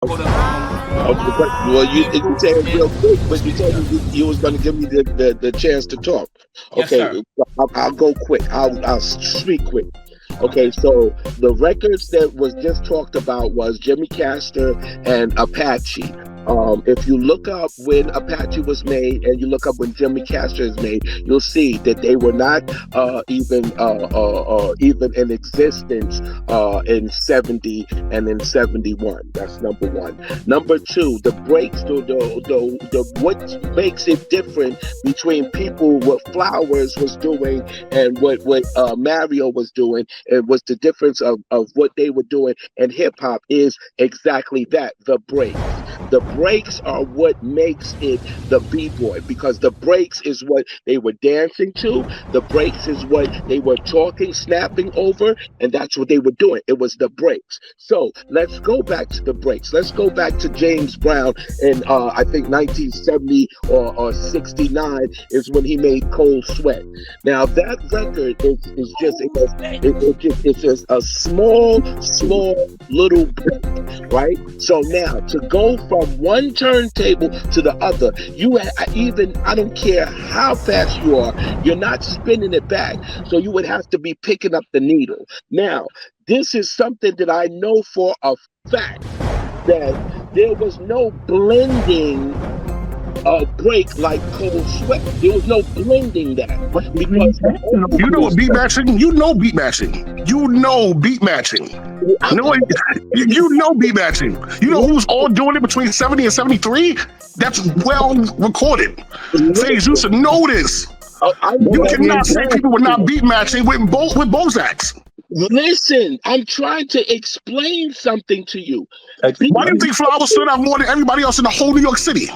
Okay, well, you said it real quick, but you told me you was going to give me the chance to talk. Yes, Okay, sir. I'll go quick. I'll speak quick. Okay, Okay. so the records that was just talked about was Jimmy Castor and Apache. If you look up when Apache was made and you look up when Jimmy Castor is made, you'll see that they were not even in existence in 70 and in 71. That's number one. Number two, the breaks, the what makes it different between people what Flowers was doing and what Mario was doing, it was the difference of what they were doing, and hip hop is exactly that, the breaks. The breaks are what makes it the b-boy, because the breaks is what they were dancing to, the breaks is what they were talking, snapping over, and that's what they were doing. It was the breaks. So let's go back to the breaks. Let's go back to James Brown in I think 1970 or 69 is when he made Cold Sweat. Now that record is just it's just a small little break, right? So now to go from one turntable to the other, I don't care how fast you are, you're not spinning it back. So you would have to be picking up the needle. Now, this is something that I know for a fact, that there was no blending break like Cold Sweat. There was no blending that, because you know what beat matching? You know beat matching. You know beat matching. You know beat matching. You know who was all doing it between 70 and 73? That's well recorded. Phase, you should know this. You cannot say people were not beat matching with Bozak's. Listen, I'm trying to explain something to you. Why do you think Flowers stood out more than everybody else in the whole New York City?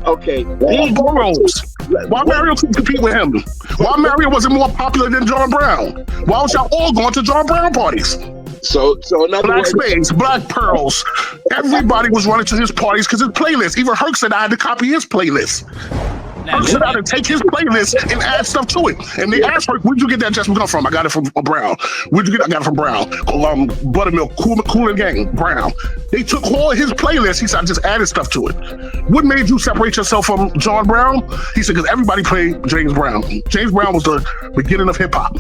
Okay. All boroughs. Why Mario couldn't compete with him? Why Mario wasn't more popular than John Brown? Why was y'all all going to John Brown parties? So in other Black words, Spades, Black Pearls. Everybody was running to his parties because his playlist. Even Herc said I had to copy his playlist. Herc said I had to take his playlist and add stuff to it. And they asked Herc, where'd you get that Just Gun from? I got it from Brown. Where'd you get it? I got it from Brown. Buttermilk, Kool and Gang, Brown. They took all his playlist. He said, I just added stuff to it. What made you separate yourself from John Brown? He said, because everybody played James Brown. James Brown was the beginning of hip hop.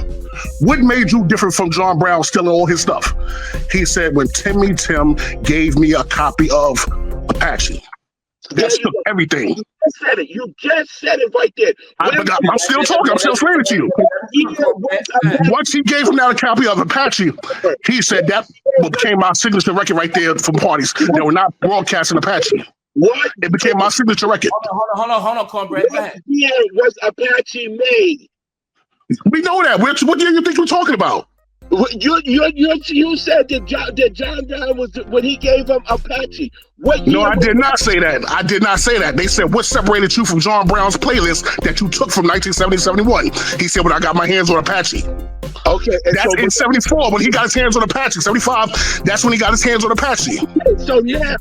What made you different from John Brown stealing all his stuff? He said, when Timmy Tim gave me a copy of Apache. That took everything. You just said it right there. I'm still talking. I'm still explaining it to you. Once he gave him that a copy of Apache, he said that became my signature record right there from parties that were not broadcasting Apache. What? It became my signature record. Hold on, Cornbread. What year was Apache made? We know that. What year you think we're talking about? You said that John Brown was when he gave him Apache. What year? No, I did not say that. I did not say that. They said, what separated you from John Brown's playlist that you took from 1970 to 71? He said, when I got my hands on Apache. Okay. That's in 74 when he got his hands on Apache. 75, that's when he got his hands on Apache. So yeah,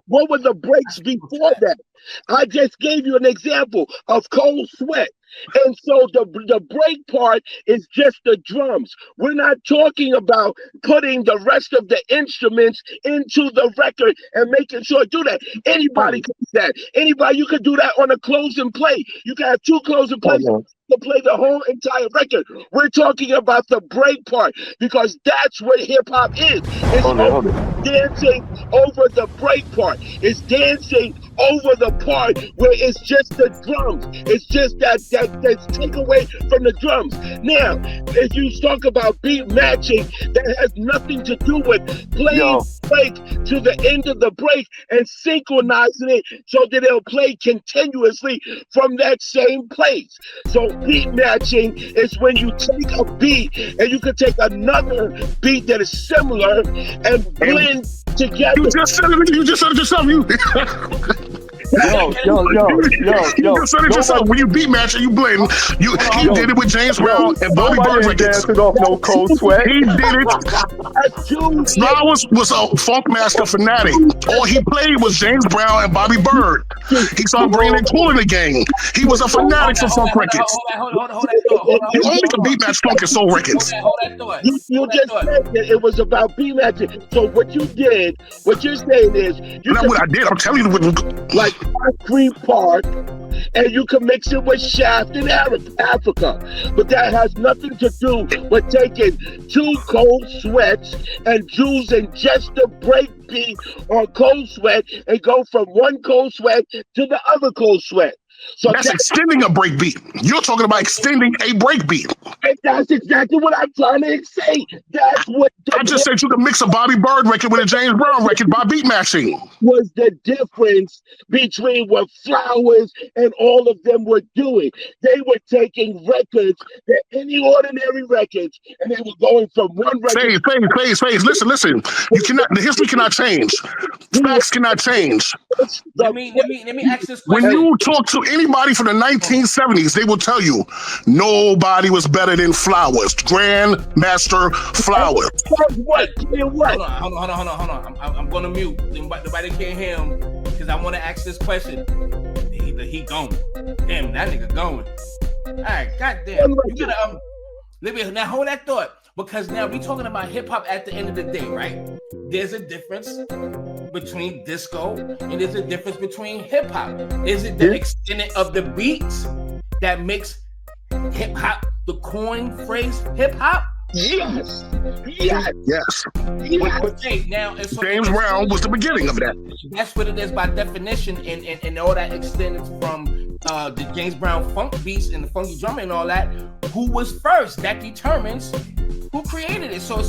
what were the breaks before that? I just gave you an example of Cold Sweat. And so the break part is just the drums. We're not talking about putting the rest of the instruments into the record and making sure do that. Anybody can do that. Anybody, you could do that on a closing play. You can have two closing plays to play the whole entire record. We're talking about the break part because that's what hip hop is. It's dancing over the break part. It's dancing over the part where it's just the drums. It's just that's take away from the drums. Now, if you talk about beat matching, that has nothing to do with playing break to the end of the break and synchronizing it so that it'll play continuously from that same place. So beat matching is when you take a beat and you can take another beat that is similar and blend together. You just said it yourself. You consider yourself when you beat match and you blend. He did it with James Brown and Bobby Bird records. Off no Cold Sweat. He did it. Flowers was a funk master fanatic. All he played was James Brown and Bobby Bird. He started bringing in Kool in the game. He was a fanatic for funk records. You only can beat match funk and soul records. You just said that it was about beat matching. So what you did, what you're saying is, that's what I did. I'm telling you, like Concrete Park, and you can mix it with Shaft in Africa. But that has nothing to do with taking two Cold Sweats and using just the break beat on Cold Sweat and go from one Cold Sweat to the other Cold Sweat. So that's extending a break beat. You're talking about extending a break beat. And that's exactly what I'm trying to say. That's what I just said you can mix a Bobby Bird record with a James Brown record by beat matching. Was the difference between what Flowers and all of them were doing. They were taking records, that any ordinary records, and they were going from one record. Phase. Listen. You cannot. The history cannot change. Facts cannot change. Let me ask this question. When you talk to anybody from the 1970s, they will tell you nobody was better than Flowers. Grandmaster Flowers. What? Hold on. I'm gonna mute. Nobody can hear him because I want to ask this question. He going. Damn, that nigga going. All right, goddamn. You gotta now hold that thought, because now we talking about hip hop at the end of the day, right? There's a difference between disco and there's a difference between hip hop. Is it the extent of the beats that makes hip hop the coin phrase hip hop? Yes. Okay, now James Brown was the beginning of that. That's what it is by definition, and all that extends from the James Brown funk beats and the funky drumming and all that. Who was first? That determines who created it. So